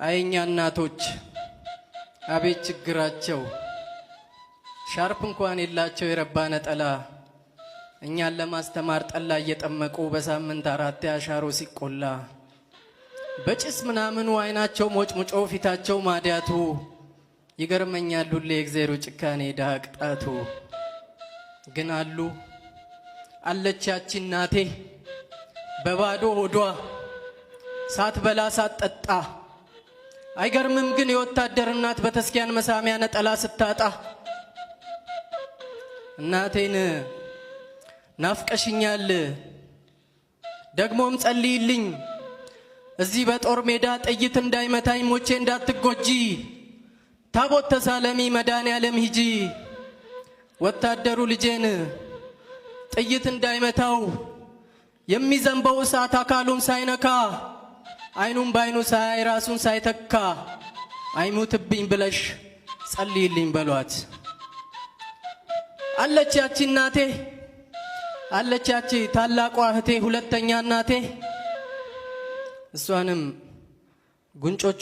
አይኛ እናቶች አቤት ችግራቸው ሻርፕ እንኳን የላቸው የረባ ነጠላ እኛን ለማስተማር ጠላ እየጠመቁ በሳምንት 4 ያሻሮ ሲቆላ በጭስ ምናምኑ አይናቸው ሞጭሙጮ ፊታቸው ማዲያቱ ይገርመኛል ሁሌ የእግዚአብሔር ጭካኔ ዳቅጣቱ ግን አሉ አለች ያቺ እናቴ በባዶ ሆዷ ሳትበላ ሳትጠጣ አይገርምም ግን የወታደር እናት በተስኪያን መሳሚያ ነጠላ ስታጣ እናቴን ናፍቀሽኛል ደግሞም ጸልይልኝ እዚህ በጦር ሜዳ ጥይት እንዳይመታኝ ሞቼ እንዳትጎጂ ታቦት ተሳለሚ መድኃኔዓለም ሂጂ ወታደሩ ልጄን ጥይት እንዳይመታው የሚዘንበው እሳት አካሉን ሳይነካ አይኑን ባይኑ ሳይ ራሱን ሳይተካ አይሙትብኝ ብለሽ ጸልይልኝ በሏት አለች ያቺ እናቴ አለች ያቺ ታላቋ እህቴ ሁለተኛ እናቴ እሷንም ጉንጮች